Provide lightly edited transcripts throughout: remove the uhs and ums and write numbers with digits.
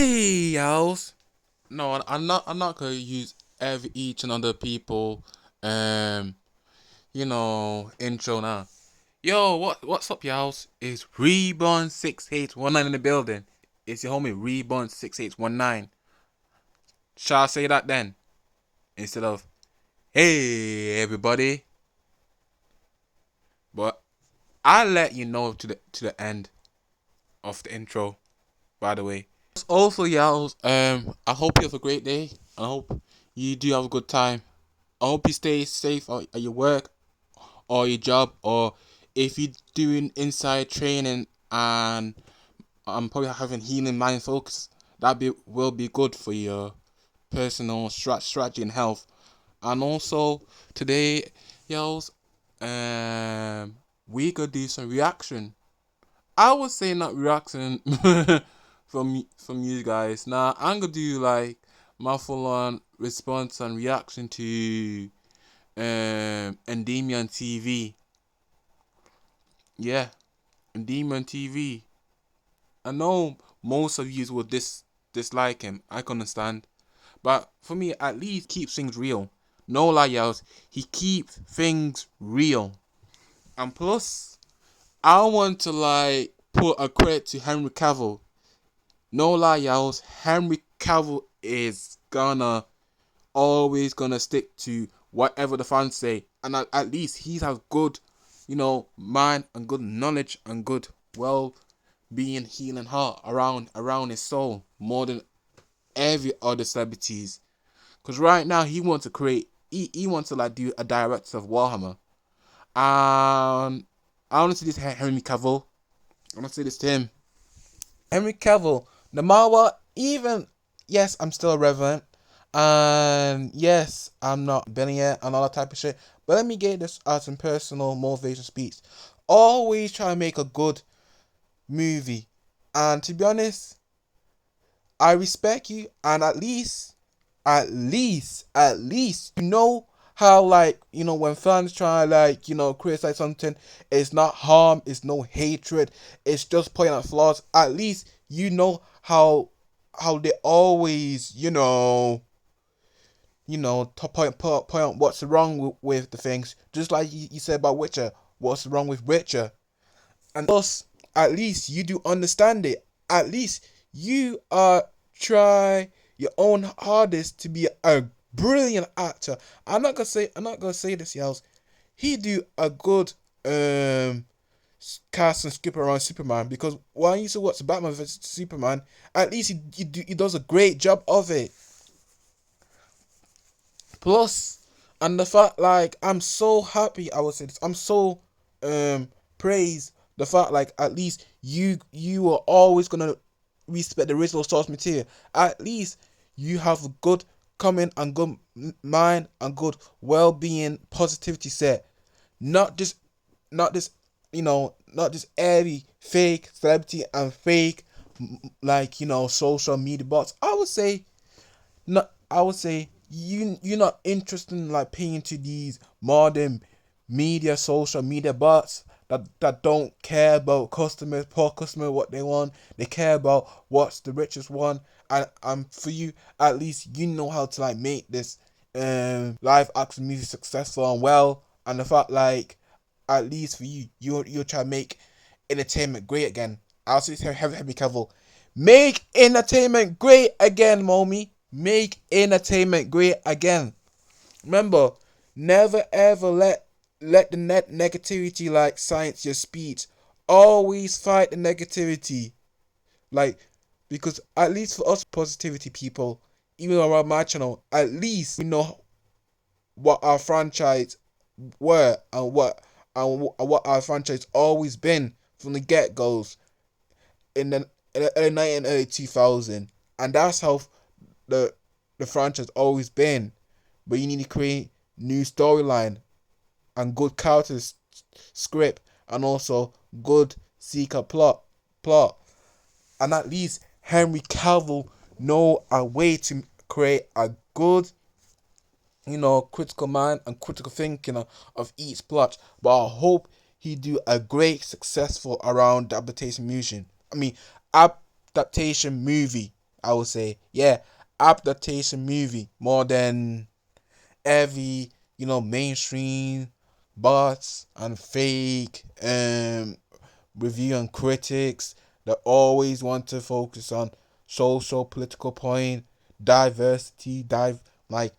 Hey, y'alls. No, I'm not. I'm not gonna use each and other people, um, intro now. Yo, what's up, y'alls? It's Reborn6819 in the building. It's your homie Reborn6819. Shall I say that then instead of hey everybody? But I'll let you know to the end of the intro. By the way. Also, y'all, I hope you have a great day. I hope you do have a good time. I hope you stay safe at your work or your job, or if you're doing inside training and I'm probably having healing mind focus, will be good for your personal strategy and health. And also today, y'all, we could do some reaction. I would say not reaction from you guys. Now I'm gonna do like my full on response and reaction to Endymion TV. Yeah, Endymion TV. I know most of you would dislike him. I can understand, but for me, at least keeps things real. No lie, y'all. He keeps things real, and plus, I want to like put a credit to Henry Cavill. No lie, y'all. Henry Cavill is always gonna stick to whatever the fans say, and at least he has good, mind and good knowledge and good well-being, healing heart around his soul more than every other celebrities. Cause right now he wants to create, he wants to like do a director of Warhammer. I want to see this Henry Cavill. I want to say this to him. Henry Cavill, no matter what, even yes, I'm still relevant, and yes, I'm not billionaire and all that type of shit. But let me get this as some personal motivation speech. Always try to make a good movie, and to be honest, I respect you, and at least, you know how like when fans try like criticize something, it's not harm, it's no hatred, it's just pointing out flaws. At least you know how they always to point out what's wrong with the things, just like you said about Witcher, what's wrong with Witcher. And thus, at least you do understand it. At least you try your own hardest to be a brilliant actor. I'm not gonna say this, y'all. He do a good cast and script around Superman, because when you see what's Batman vs Superman, at least he does a great job of it. Plus, and the fact like I'm so happy, I would say this. I'm so praise the fact like at least you are always gonna respect the original source material. At least you have a good comment and good mind and good well-being positivity set. Not just not just every fake celebrity and fake like social media bots. I would say you're not interested in like paying to these modern media, social media bots that don't care about customers, poor customer, what they want. They care about what's the richest one. And for you, at least you know how to like make this live action movie successful and well. And the fact like at least for you, you'll try to make entertainment great again. I'll say heavy Cavill. Make entertainment great again, mommy. Make entertainment great again. Remember, never ever let the negativity like science your speech. Always fight the negativity. Like, because at least for us positivity people, even around my channel, at least we know what our franchise were and what our franchise always been from the get goes in the early 19 early 2000, and that's how the the franchise always been. But you need to create new storyline and good characters, script, and also good seeker plot. And at least Henry Cavill know a way to create a good critical mind and critical thinking of each plot. But I hope he do a great successful around the adaptation movie. I would say, yeah, adaptation movie more than every, mainstream bots and fake review and critics that always want to focus on social political point, diversity, like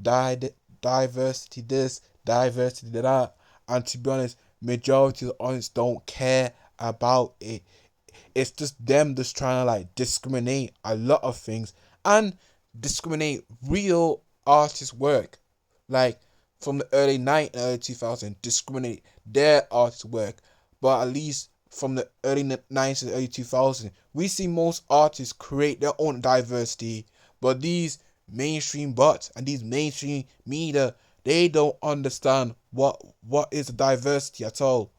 di- diversity this, diversity that, and to be honest, majority of the audience don't care about it. It's just them just trying to like discriminate a lot of things and discriminate real artist work, like from the early 90s, early 2000s, discriminate their artist work. But at least from the early 90s, early 2000s, we see most artists create their own diversity. But these mainstream bots and these mainstream media, they don't understand what is diversity at all.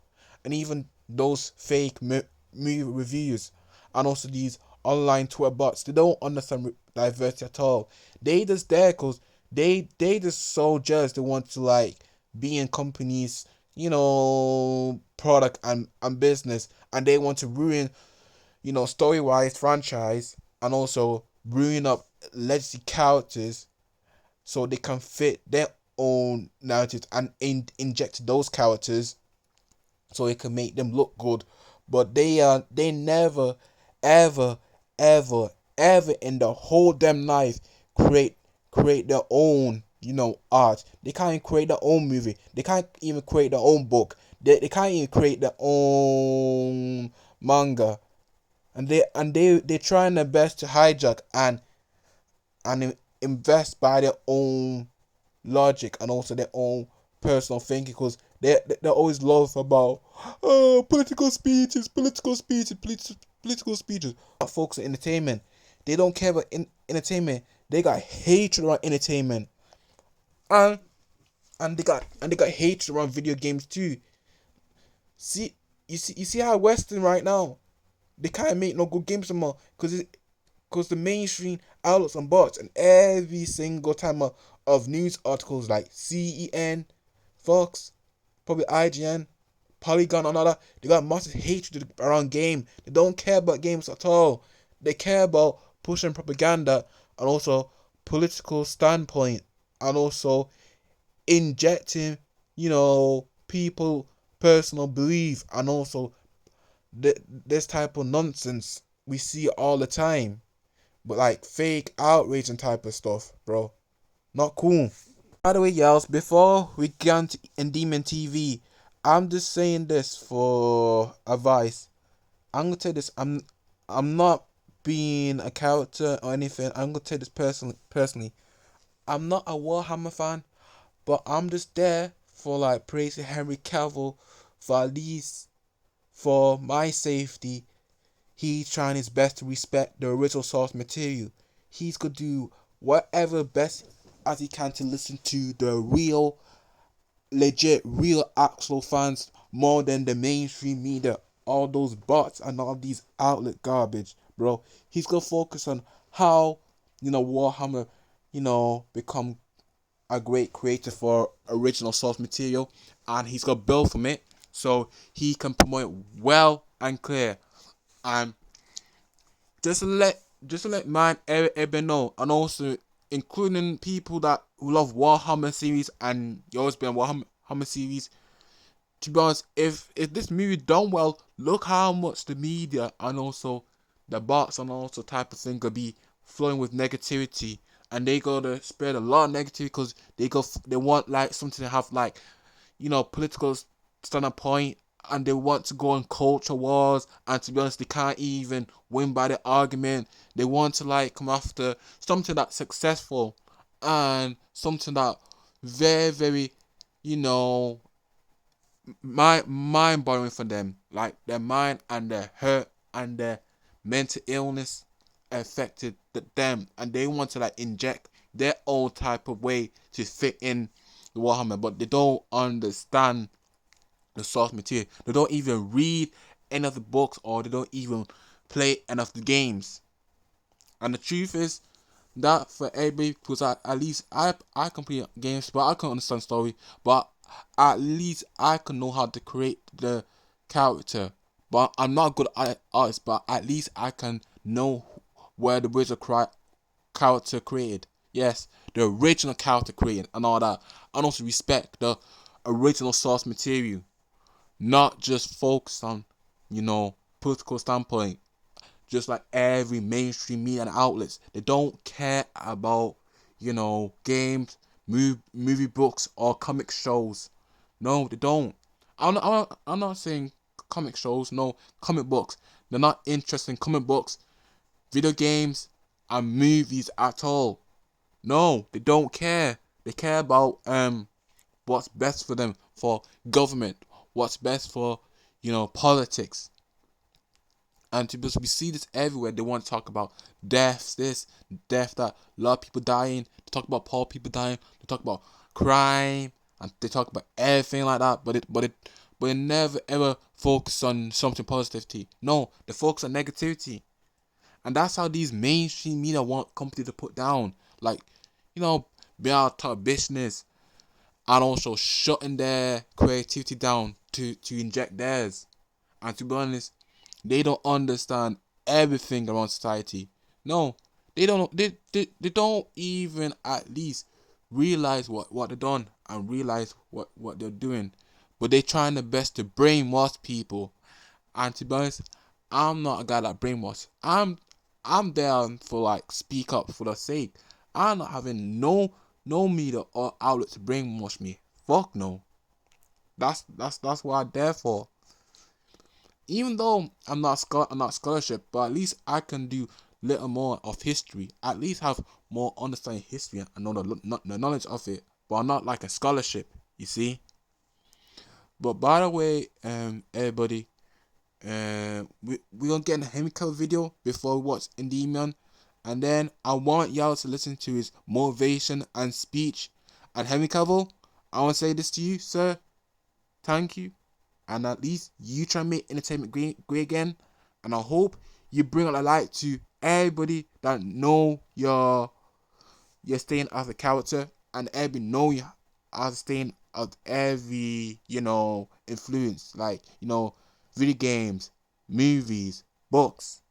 And even those fake movie reviews and also these online Twitter bots, they don't understand diversity at all. They just there because they just so jealous. They want to like be in companies, product and business, and they want to ruin, story wise franchise, and also ruin up legacy characters so they can fit their own narratives and inject those characters so it can make them look good. But they never, ever, ever, ever in the whole damn life create their own, art. They can't even create their own movie. They can't even create their own book. They can't even create their own manga. And they're trying their best to hijack and invest by their own logic and also their own personal thinking, because they always love about political speeches. Not focus on entertainment. They don't care about entertainment. They got hatred around entertainment, and they got hatred around video games too. You see how Western right now, they can't make no good games anymore because the mainstream outlets and bots and every single time of news articles like CEN, Fox, probably IGN, Polygon, and all that, they got massive hatred around game. They don't care about games at all. They care about pushing propaganda and also political standpoint and also injecting, people personal belief and also this type of nonsense we see all the time, but like fake outrage and type of stuff, bro. Not cool. By the way, y'all, before we get on to Endymion TV, I'm just saying this for advice. I'm gonna tell this. I'm not being a character or anything. I'm gonna tell this personally. I'm not a Warhammer fan, but I'm just there for like praising Henry Cavill for at least for my safety. He's trying his best to respect the original source material. He's gonna do whatever best as he can to listen to the real, legit, real actual fans more than the mainstream media. All those bots and all these outlet garbage, bro. He's gonna focus on how, Warhammer, become a great creator for original source material, and he's gonna build from it so he can promote it well and clear. And just to let mine everybody know, and also including people that who love Warhammer series and you always been Warhammer series. To be honest, if this movie done well, look how much the media and also the bots and also type of thing gonna be flowing with negativity, and they gotta spread a lot of negativity because they want like something to have like, political standpoint, and they want to go on culture wars, and to be honest they can't even win by the argument. They want to like come after something that's successful and something that very very, you know mind boggling for them, like their mind and their hurt and their mental illness affected them, and they want to like inject their own type of way to fit in the Warhammer, but they don't understand the source material. They don't even read any of the books, or they don't even play any of the games. And the truth is that for everybody, because at least I can play games, but I can understand story, but at least I can know how to create the character. But I'm not good at artist, but at least I can know where the character created. Yes, the original character created and all that. And also respect the original source material. Not just focus on, political standpoint. Just like every mainstream media and outlets. They don't care about, games, movie books, or comic shows. No, they don't. I'm not saying comic shows, no, comic books. They're not interested in comic books, video games, and movies at all. No, they don't care. They care about what's best for them, for government, what's best for, politics. And because we see this everywhere, they want to talk about deaths, this, death, that, a lot of people dying. They talk about poor people dying. They talk about crime, and they talk about everything like that. But it never ever focus on something positivity. No, they focus on negativity, and that's how these mainstream media want companies to put down, like, be able to talk business, and also shutting their creativity down to inject theirs. And to be honest, they don't understand everything around society. No, they don't. They don't even at least realize what they've done and realize what they're doing. But they're trying their best to brainwash people. And to be honest, I'm not a guy that brainwash. I'm there for like speak up for the sake. I'm not having no media or outlet to brainwash me. Fuck no. That's what I'm there for. Even though I'm not scholarship, but at least I can do little more of history. At least have more understanding history and know the knowledge of it. But I'm not like a scholarship, you see. But by the way, everybody, we gonna get in a Henry Cavill video before we watch Endymion, and then I want y'all to listen to his motivation and speech. And Henry Cavill, I want to say this to you, sir. Thank you. And at least you try to make entertainment great again. And I hope you bring out the light to everybody that know you're staying as a character, and everybody know you are staying as every, influence. Like, video games, movies, books.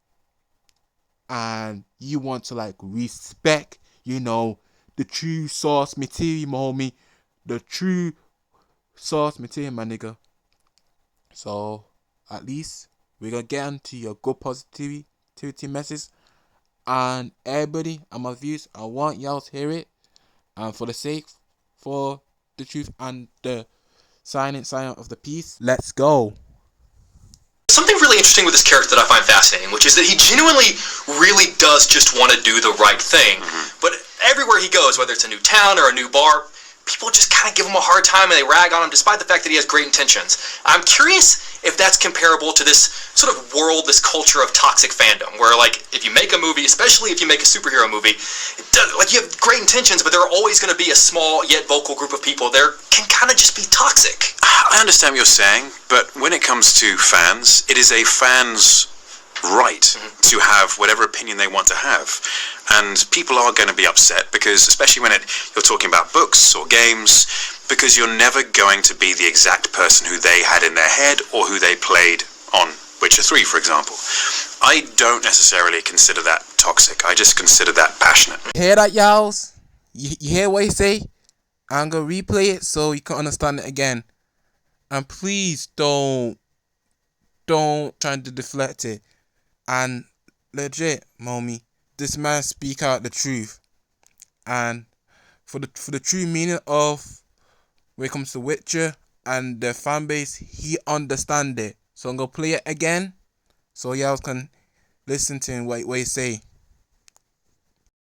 And you want to like respect, the true source material, my homie. The true source material, my nigga. So, at least we're going to get into your good positivity message. And everybody, and my views, I want y'all to hear it. And for the sake, for the truth, and the sign of the peace, let's go. Something really interesting with this character that I find fascinating, which is that he genuinely really does just want to do the right thing. But everywhere he goes, whether it's a new town or a new bar, people just kind of give him a hard time and they rag on him despite the fact that he has great intentions. I'm curious if that's comparable to this sort of world, this culture of toxic fandom, where like if you make a movie, especially if you make a superhero movie, like you have great intentions, but there are always going to be a small yet vocal group of people there can kind of just be toxic. I understand what you're saying, but when it comes to fans, it is a fan's right to have whatever opinion they want to have. And people are going to be upset because, especially when you're talking about books or games, because you're never going to be the exact person who they had in their head or who they played on Witcher 3, for example. I don't necessarily consider that toxic. I just consider that passionate. Hear that, y'all? You hear what he say? I'm going to replay it so you can understand it again. And please don't try to deflect it. And legit, mommy, this man speak out the truth. And for the true meaning of when it comes to Witcher and the fan base, he understand it. So I'm gonna play it again so y'all can listen to him what he say.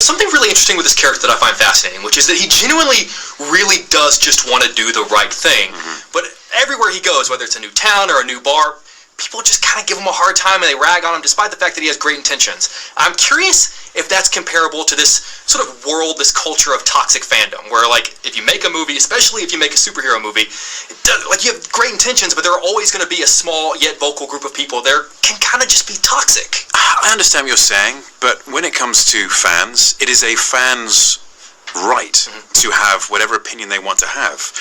Something really interesting with this character that I find fascinating, which is that he genuinely really does just want to do the right thing. But everywhere he goes, whether it's a new town or a new bar, people just kind of give him a hard time and they rag on him despite the fact that he has great intentions. I'm curious if that's comparable to this sort of world, this culture of toxic fandom, where like if you make a movie, especially if you make a superhero movie, like you have great intentions, but there are always going to be a small yet vocal group of people there can kind of just be toxic. I understand what you're saying, but when it comes to fans, it is a fan's right to have whatever opinion they want to have.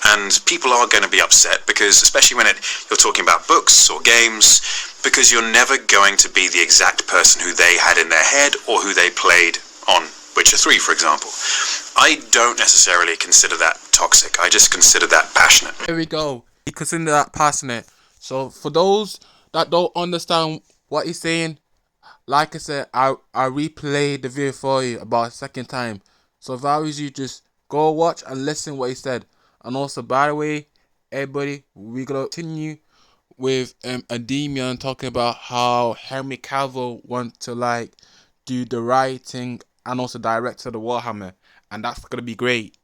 And people are going to be upset because, especially when you're talking about books or games, because you're never going to be the exact person who they had in their head or who they played on Witcher 3, for example. I don't necessarily consider that toxic. I just consider that passionate. Here we go. You consider that passionate. So for those that don't understand what he's saying, like I said, I replayed the video for you about a second time. So if I was you, just go watch and listen what he said. And also, by the way, everybody, we're gonna continue with Ademian talking about how Henry Cavill wants to do the writing and also direct to the Warhammer, and that's gonna be great.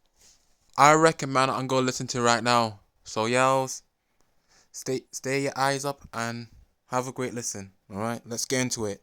I recommend I'm gonna listen to it right now. So yells, stay your eyes up and have a great listen. All right, let's get into it.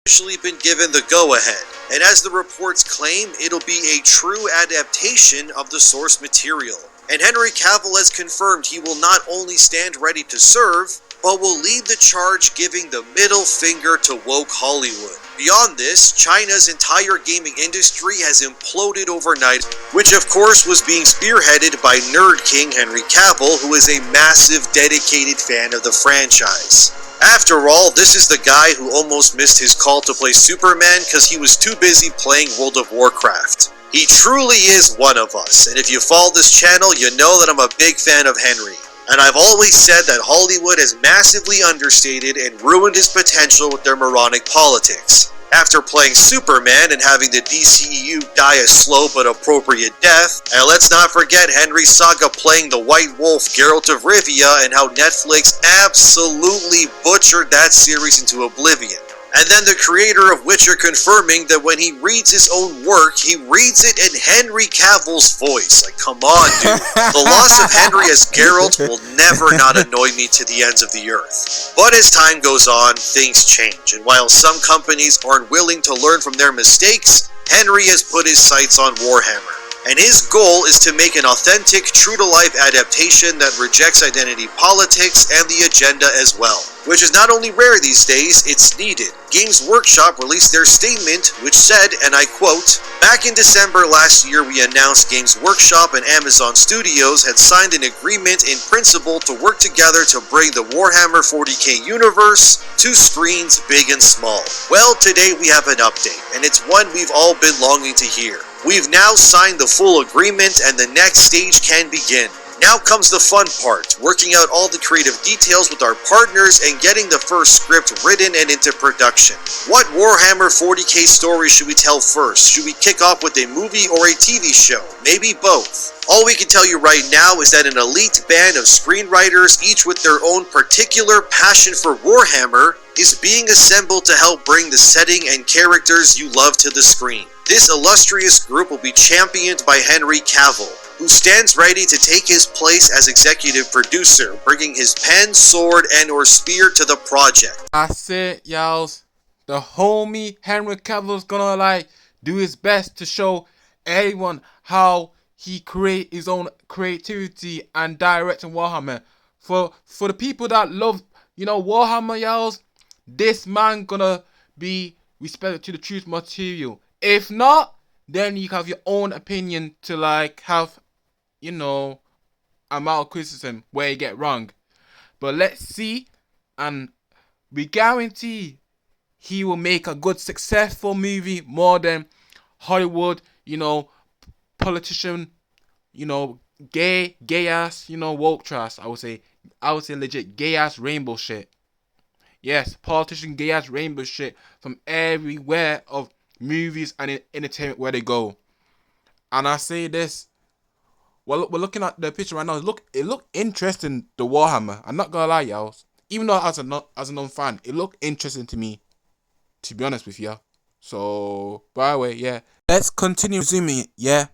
Officially been given the go-ahead, and as the reports claim, it'll be a true adaptation of the source material. And Henry Cavill has confirmed he will not only stand ready to serve, but will lead the charge, giving the middle finger to woke Hollywood. Beyond this, China's entire gaming industry has imploded overnight, which of course was being spearheaded by Nerd King Henry Cavill, who is a massive, dedicated fan of the franchise. After all, this is the guy who almost missed his call to play Superman because he was too busy playing World of Warcraft. He truly is one of us, and if you follow this channel, you know that I'm a big fan of Henry. And I've always said that Hollywood has massively understated and ruined his potential with their moronic politics. After playing Superman and having the DCEU die a slow but appropriate death, and let's not forget Henry Saga playing the White Wolf Geralt of Rivia and how Netflix absolutely butchered that series into oblivion. And then the creator of Witcher confirming that when he reads his own work, he reads it in Henry Cavill's voice. Like, come on, dude. The loss of Henry as Geralt will never not annoy me to the ends of the earth. But as time goes on, things change. And while some companies aren't willing to learn from their mistakes, Henry has put his sights on Warhammer. And his goal is to make an authentic, true-to-life adaptation that rejects identity politics and the agenda as well. Which is not only rare these days, it's needed. Games Workshop released their statement, which said, and I quote, "Back in December last year, we announced Games Workshop and Amazon Studios had signed an agreement in principle to work together to bring the Warhammer 40k universe to screens big and small. Well, today we have an update, and it's one we've all been longing to hear. We've now signed the full agreement and the next stage can begin. Now comes the fun part, working out all the creative details with our partners and getting the first script written and into production. What Warhammer 40k story should we tell first? Should we kick off with a movie or a TV show? Maybe both. All we can tell you right now is that an elite band of screenwriters, each with their own particular passion for Warhammer, is being assembled to help bring the setting and characters you love to the screen. This illustrious group will be championed by Henry Cavill, who stands ready to take his place as executive producer, bringing his pen, sword, and or spear to the project. That's it, y'all. The homie Henry Cavill's gonna do his best to show everyone how he create his own creativity and directing Warhammer. For the people that love, Warhammer, y'all, this man gonna be respected to the truth material. If not, then you have your own opinion to have, a mild criticism where you get wrong. But let's see, and we guarantee he will make a good, successful movie more than Hollywood, politician, gay ass, woke trash. I would say legit gay ass rainbow shit. Yes, politician gay ass rainbow shit from everywhere of movies and entertainment where they go. And I say this, we're looking at the picture right now. It look interesting, the Warhammer. I'm not gonna lie, y'all. Even though as a non-fan, it looked interesting to me, to be honest with you. So, by the way, yeah. Let's continue zooming it, yeah?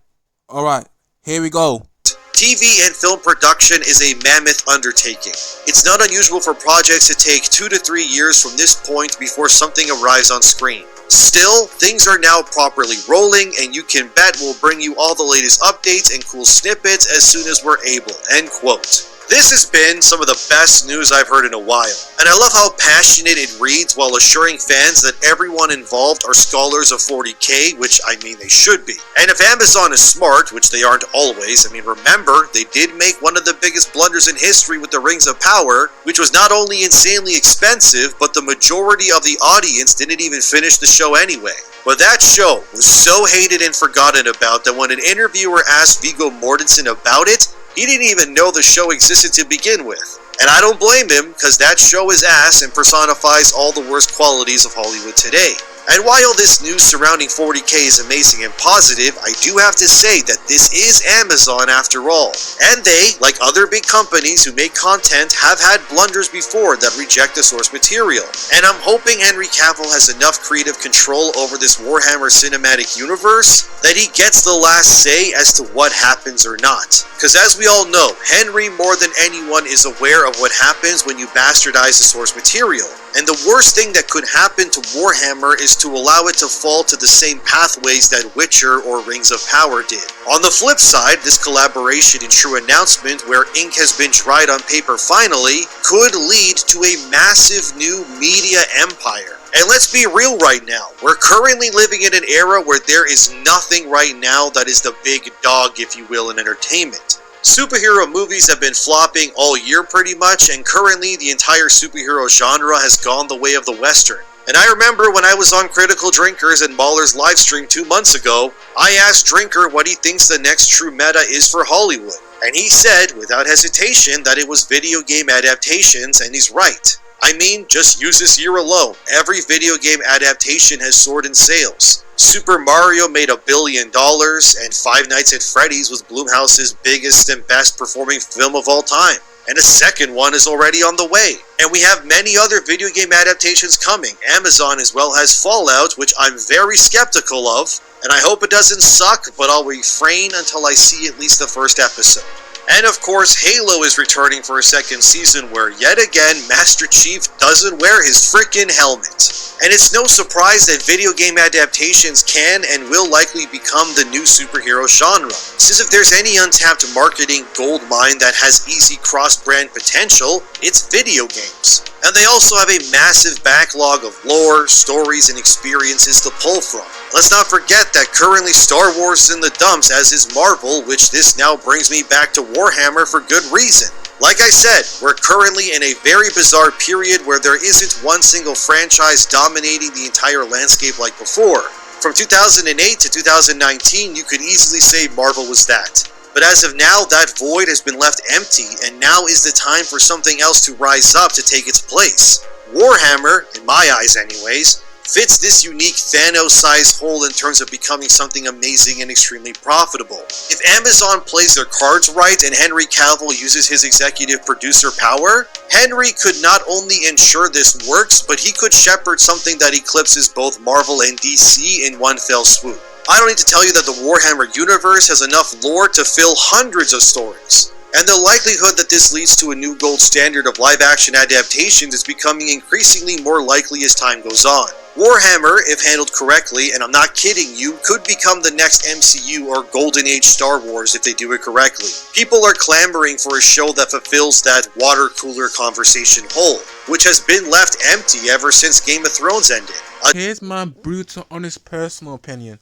Alright, here we go. TV and film production is a mammoth undertaking. It's not unusual for projects to take 2 to 3 years from this point before something arrives on screen. Still, things are now properly rolling, and you can bet we'll bring you all the latest updates and cool snippets as soon as we're able." End quote. This has been some of the best news I've heard in a while, and I love how passionate it reads while assuring fans that everyone involved are scholars of 40k, which I mean they should be. And if Amazon is smart, which they aren't always, I mean remember, they did make one of the biggest blunders in history with the Rings of Power, which was not only insanely expensive, but the majority of the audience didn't even finish the show anyway. But that show was so hated and forgotten about that when an interviewer asked Viggo Mortensen about it, he didn't even know the show existed to begin with. And I don't blame him, because that show is ass and personifies all the worst qualities of Hollywood today. And while this news surrounding 40k is amazing and positive, I do have to say that this is Amazon after all. And they, like other big companies who make content, have had blunders before that reject the source material. And I'm hoping Henry Cavill has enough creative control over this Warhammer cinematic universe that he gets the last say as to what happens or not. Because as we all know, Henry more than anyone is aware of what happens when you bastardize the source material. And the worst thing that could happen to Warhammer is to allow it to fall to the same pathways that Witcher or Rings of Power did. On the flip side, this collaboration and true announcement where ink has been dried on paper finally could lead to a massive new media empire. And let's be real right now, we're currently living in an era where there is nothing right now that is the big dog, if you will, in entertainment. Superhero movies have been flopping all year pretty much, and currently the entire superhero genre has gone the way of the Western. And I remember when I was on Critical Drinkers and Baller's livestream 2 months ago, I asked Drinker what he thinks the next true meta is for Hollywood. And he said, without hesitation, that it was video game adaptations, and he's right. I mean, just use this year alone. Every video game adaptation has soared in sales. Super Mario made $1 billion, and Five Nights at Freddy's was Blumhouse's biggest and best performing film of all time. And a second one is already on the way. And we have many other video game adaptations coming. Amazon as well has Fallout, which I'm very skeptical of, and I hope it doesn't suck, but I'll refrain until I see at least the first episode. And of course, Halo is returning for a second season where, yet again, Master Chief doesn't wear his freaking helmet. And it's no surprise that video game adaptations can and will likely become the new superhero genre, since if there's any untapped marketing gold mine that has easy cross-brand potential, it's video games. And they also have a massive backlog of lore, stories, and experiences to pull from. Let's not forget that currently Star Wars is in the dumps, as is Marvel, which this now brings me back to Warhammer for good reason. Like I said, we're currently in a very bizarre period where there isn't one single franchise dominating the entire landscape like before. From 2008 to 2019, you could easily say Marvel was that. But as of now, that void has been left empty, and now is the time for something else to rise up to take its place. Warhammer, in my eyes anyways, fits this unique Thanos-sized hole in terms of becoming something amazing and extremely profitable. If Amazon plays their cards right and Henry Cavill uses his executive producer power, Henry could not only ensure this works, but he could shepherd something that eclipses both Marvel and DC in one fell swoop. I don't need to tell you that the Warhammer universe has enough lore to fill hundreds of stories. And the likelihood that this leads to a new gold standard of live-action adaptations is becoming increasingly more likely as time goes on. Warhammer, if handled correctly, and I'm not kidding you, could become the next MCU or Golden Age Star Wars if they do it correctly. People are clamoring for a show that fulfills that water cooler conversation hole, which has been left empty ever since Game of Thrones ended. Here's my brutal, honest, personal opinion,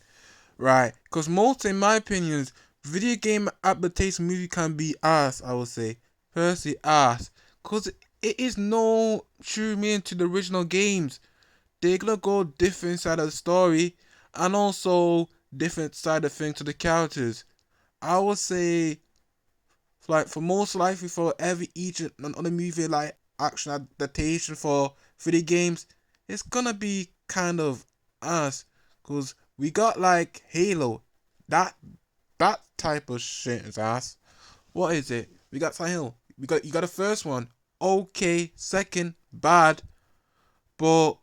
right? Because most, in my opinions, video game adaptation movie can be ass, I would say. Personally, ass. Because it is no true meaning to the original games. They're gonna go different side of the story, and also different side of things to the characters. I would say, like, for most likely for each other movie like action adaptation for video games, it's gonna be kind of ass. Cause we got like Halo, that type of shit is ass. What is it? We got Silent Hill. You got the first one, okay. Second, bad. But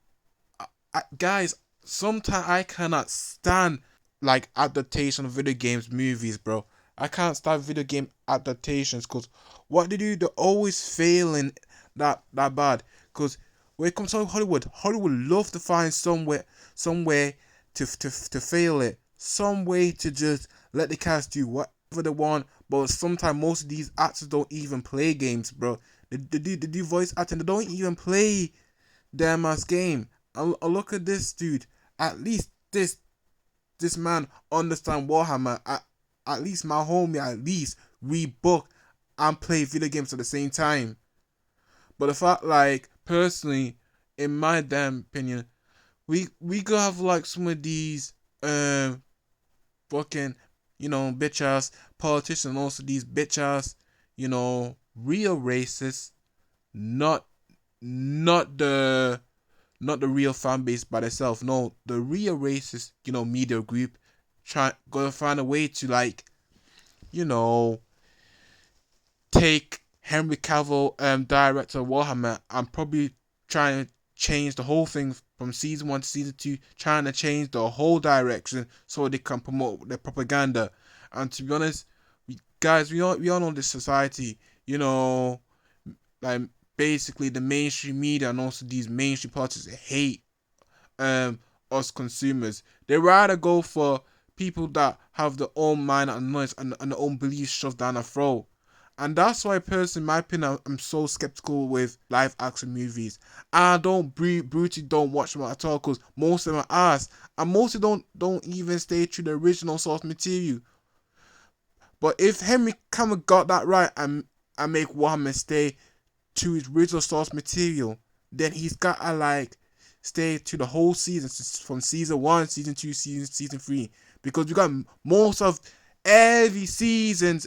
guys, sometimes I cannot stand like adaptation of video games movies, bro. I can't stand video game adaptations because what they do, they're always failing that bad. Because when it comes to Hollywood love to find some way to fail it, some way to just let the cast do whatever whatever they want, but sometimes most of these actors don't even play games, bro. They do voice acting, they don't even play damn ass game. I look at this dude. At least this man understand Warhammer. At least my homie at least read book and play video games at the same time. But the fact, like, personally, in my damn opinion, we could have like some of these fucking, you know, bitch ass politicians, and also these bitch ass, you know, real racists, not the real fan base by themselves. No, the real racist, you know, media group gonna find a way to, like, you know, take Henry Cavill, director of Warhammer, and probably try and change the whole thing from season 1 to season 2, trying to change the whole direction so they can promote their propaganda. And to be honest, we all know this society, you know, like, basically the mainstream media and also these mainstream politicians hate us consumers. They rather go for people that have their own mind and noise and their own beliefs shoved down their throat. And that's why, personally, in my opinion, I'm so skeptical with live action movies. And I don't brutally don't watch them at all, because most of them are ass, and most of them don't even stay true to the original source material. But if Henry Cavill got that right and make Warhammer stay to his original source material, then he's gotta, like, stay to the whole season, from season 1, season 2, season 3, because we got most of every season's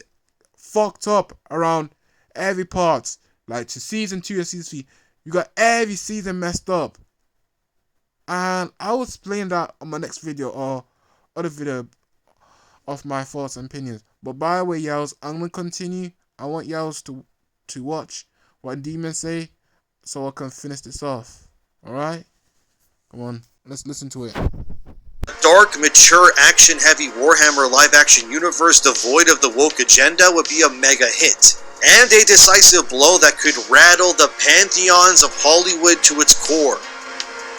fucked up around every part. Like, to season 2 and season 3, you got every season messed up. And I will explain that on my next video or other video of my thoughts and opinions. But by the way, y'all, I'm gonna continue. I want y'all to watch what demons say so I can finish this off. Alright? Come on, let's listen to it. Dark, mature, action-heavy Warhammer live-action universe devoid of the woke agenda would be a mega hit, and a decisive blow that could rattle the pantheons of Hollywood to its core.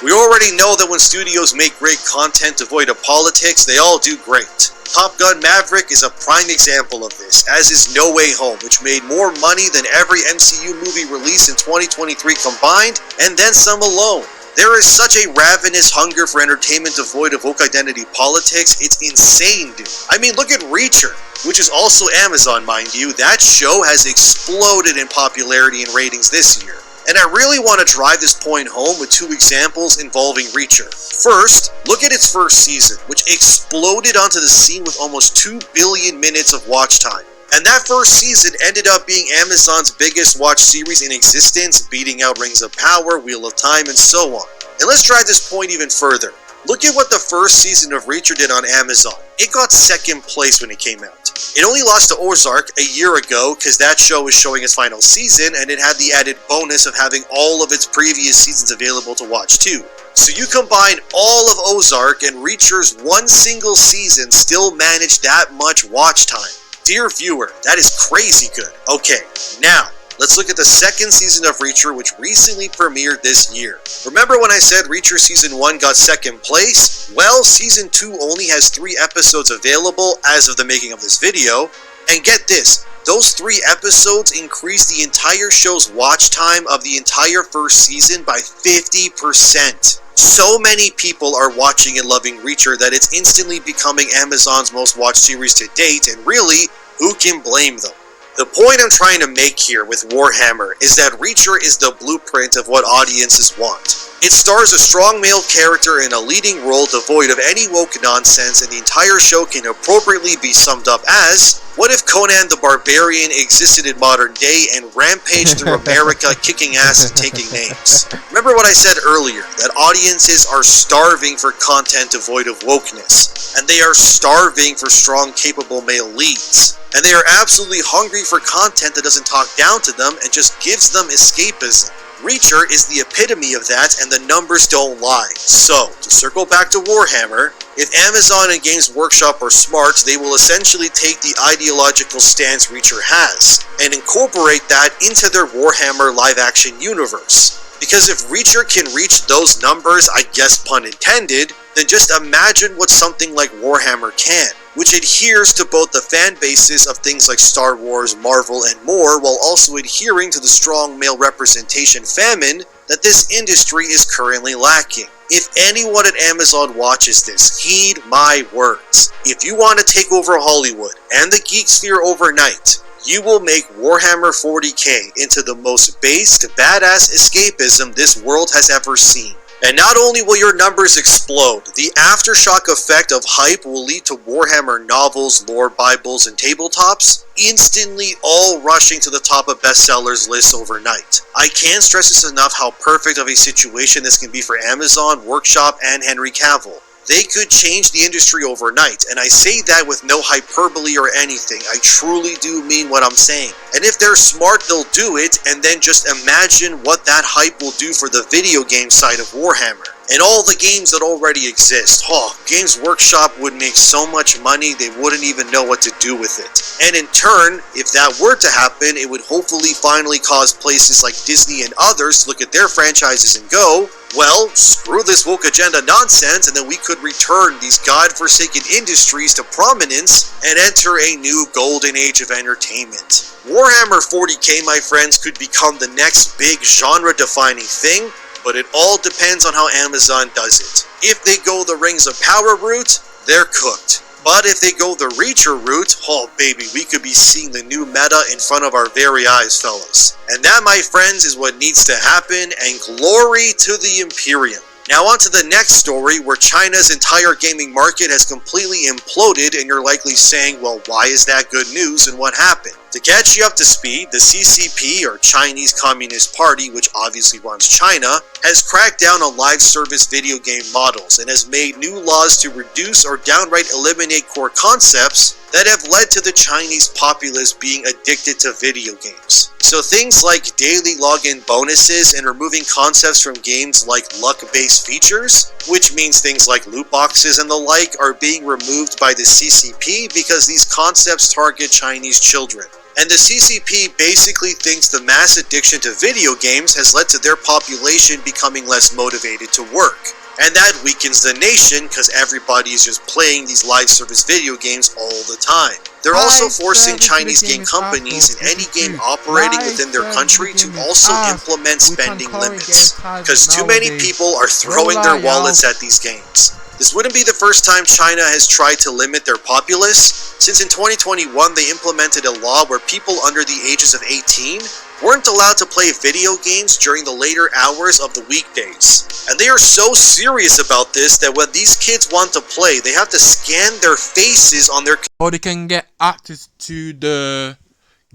We already know that when studios make great content devoid of politics, they all do great. Top Gun Maverick is a prime example of this, as is No Way Home, which made more money than every MCU movie released in 2023 combined, and then some alone. There is such a ravenous hunger for entertainment devoid of woke identity politics, it's insane, dude. I mean, look at Reacher, which is also Amazon, mind you. That show has exploded in popularity and ratings this year. And I really want to drive this point home with 2 examples involving Reacher. First, look at its first season, which exploded onto the scene with almost 2 billion minutes of watch time. And that first season ended up being Amazon's biggest watched series in existence, beating out Rings of Power, Wheel of Time, and so on. And let's drive this point even further. Look at what the first season of Reacher did on Amazon. It got 2nd place when it came out. It only lost to Ozark a year ago because that show was showing its final season, and it had the added bonus of having all of its previous seasons available to watch too. So you combine all of Ozark, and Reacher's one single season still managed that much watch time. Dear viewer, that is crazy good. Okay, now, let's look at the 2nd season of Reacher, which recently premiered this year. Remember when I said Reacher Season 1 got 2nd place? Well, Season 2 only has 3 episodes available as of the making of this video. And get this, those 3 episodes increased the entire show's watch time of the entire first season by 50%. So many people are watching and loving Reacher that it's instantly becoming Amazon's most watched series to date, and really, who can blame them? The point I'm trying to make here with Warhammer is that Reacher is the blueprint of what audiences want. It stars a strong male character in a leading role devoid of any woke nonsense, and the entire show can appropriately be summed up as, what if Conan the Barbarian existed in modern day and rampaged through America kicking ass and taking names? Remember what I said earlier, that audiences are starving for content devoid of wokeness, and they are starving for strong, capable male leads. And they are absolutely hungry for content that doesn't talk down to them and just gives them escapism. Reacher is the epitome of that, and the numbers don't lie. So, to circle back to Warhammer, if Amazon and Games Workshop are smart, they will essentially take the ideological stance Reacher has, and incorporate that into their Warhammer live-action universe. Because if Reacher can reach those numbers, I guess pun intended, then just imagine what something like Warhammer can, which adheres to both the fan bases of things like Star Wars, Marvel, and more, while also adhering to the strong male representation famine that this industry is currently lacking. If anyone at Amazon watches this, heed my words. If you want to take over Hollywood and the geek sphere overnight, you will make Warhammer 40k into the most based, badass escapism this world has ever seen. And not only will your numbers explode, the aftershock effect of hype will lead to Warhammer novels, lore bibles, and tabletops instantly all rushing to the top of bestsellers lists overnight. I can't stress this enough how perfect of a situation this can be for Amazon, Workshop, and Henry Cavill. They could change the industry overnight, and I say that with no hyperbole or anything. I truly do mean what I'm saying. And if they're smart, they'll do it, and then just imagine what that hype will do for the video game side of Warhammer. And all the games that already exist. Games Workshop would make so much money they wouldn't even know what to do with it. And in turn, if that were to happen, it would hopefully finally cause places like Disney and others to look at their franchises and go, well, screw this woke agenda nonsense, and then we could return these godforsaken industries to prominence and enter a new golden age of entertainment. Warhammer 40k, my friends, could become the next big genre-defining thing, but it all depends on how Amazon does it. If they go the Rings of Power route, they're cooked. But if they go the Reacher route, oh baby, we could be seeing the new meta in front of our very eyes, fellas. And that, my friends, is what needs to happen, and glory to the Imperium. Now on to the next story, where China's entire gaming market has completely imploded, and you're likely saying, well, why is that good news and what happened? To catch you up to speed, the CCP, or Chinese Communist Party, which obviously runs China, has cracked down on live service video game models and has made new laws to reduce or downright eliminate core concepts that have led to the Chinese populace being addicted to video games. So things like daily login bonuses and removing concepts from games like luck-based features, which means things like loot boxes and the like, are being removed by the CCP because these concepts target Chinese children. And the CCP basically thinks the mass addiction to video games has led to their population becoming less motivated to work. And that weakens the nation because everybody is just playing these live service video games all the time. They're also forcing Chinese game companies and any game operating within their country to also implement spending limits, because too many people are throwing their wallets at these games. This wouldn't be the first time China has tried to limit their populace, since in 2021 they implemented a law where people under the ages of 18 weren't allowed to play video games during the later hours of the weekdays. And they are so serious about this that when these kids want to play, they have to scan their faces on their... Or they can get access to the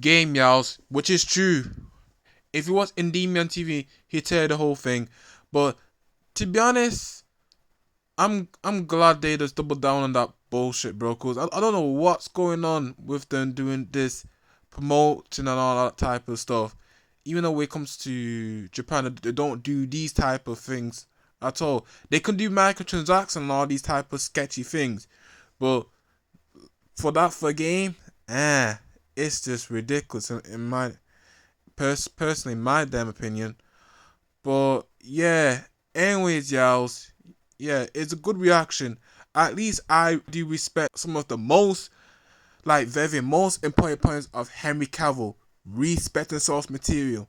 game, yals, which is true. If it was Endymion TV, he'd tear the whole thing. But to be honest, I'm glad they just doubled down on that bullshit, bro. Cause I don't know what's going on with them doing this promoting and all that type of stuff. Even though when it comes to Japan, they don't do these type of things at all. They can do microtransactions and all these type of sketchy things, but for a game, it's just ridiculous in my personally, my damn opinion. But yeah, anyways, y'all, yeah, it's a good reaction. At least I do respect some of the most important points of Henry Cavill, respecting source material.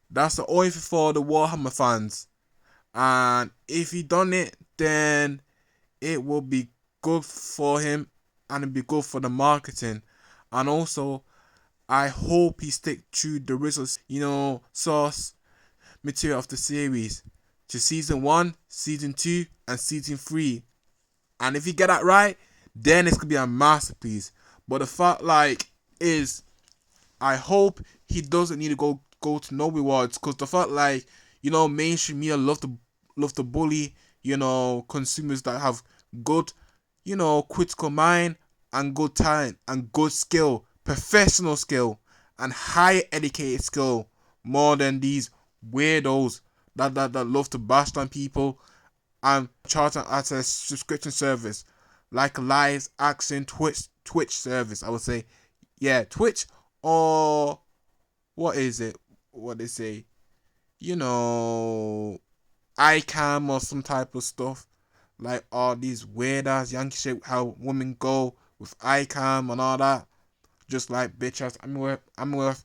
That's the only thing for the Warhammer fans. And if he done it, then it will be good for him and it'll be good for the marketing. And also, I hope he stick to the original, source material of the series to season 1, season 2, and season 3. And if he get that right, then it's gonna be a masterpiece. But the fact is, I hope he doesn't need to go to no rewards, because the fact mainstream media love to bully consumers that have good critical mind and good talent and good skill, professional skill and high educated skill, more than these weirdos that love to bash on people and charge them as a subscription service like live action Twitch service. I would say, yeah, Twitch, or what is it? What they say? you know, ICAM or some type of stuff. Like all these weird ass Yankee shit, how women go with ICAM and all that. Just like bitch ass. I'm with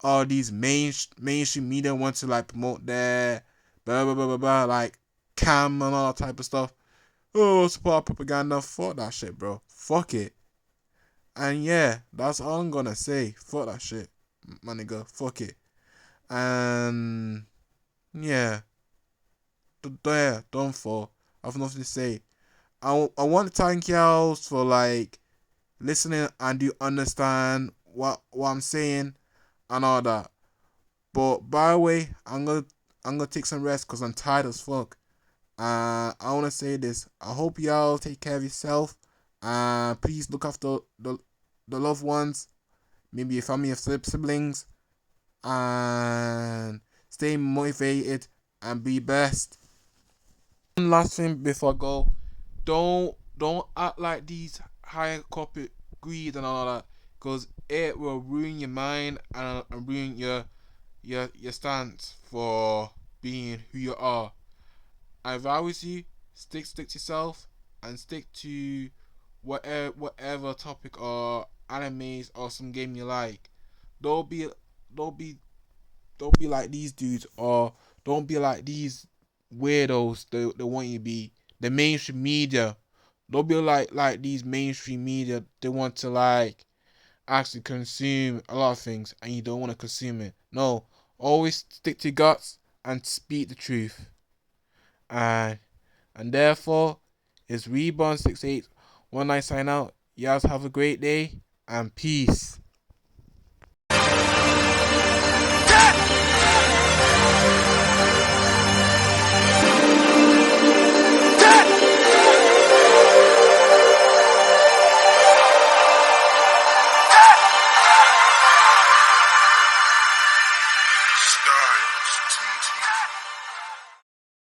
all these mainstream media want to like promote their blah blah blah blah blah like cam and all that type of stuff. Oh, support propaganda. Fuck that shit, bro. Fuck it. And yeah, that's all I'm gonna say. Fuck that shit, my nigga. Fuck it. And yeah, yeah, don't fall. I've nothing to say. I want to thank y'all for like listening and you understand what I'm saying and all that. But by the way, I'm gonna take some rest because I'm tired as fuck. I wanna say this. I hope y'all take care of yourself. Please look after the loved ones, maybe your family of siblings, and stay motivated and be best. One last thing before I go, don't act like these higher corporate greed and all that, because it will ruin your mind and ruin your stance for being who you are. If I was you, stick to yourself and stick to whatever topic or animes or some game you like. Don't be don't be don't be like these dudes or don't be like these weirdos they want you to be. The mainstream media. Don't be like these mainstream media. They want to like actually consume a lot of things and you don't want to consume it. No. Always stick to your guts and speak the truth. And and therefore it's Reborn 68. One night sign out. You guys have a great day and peace.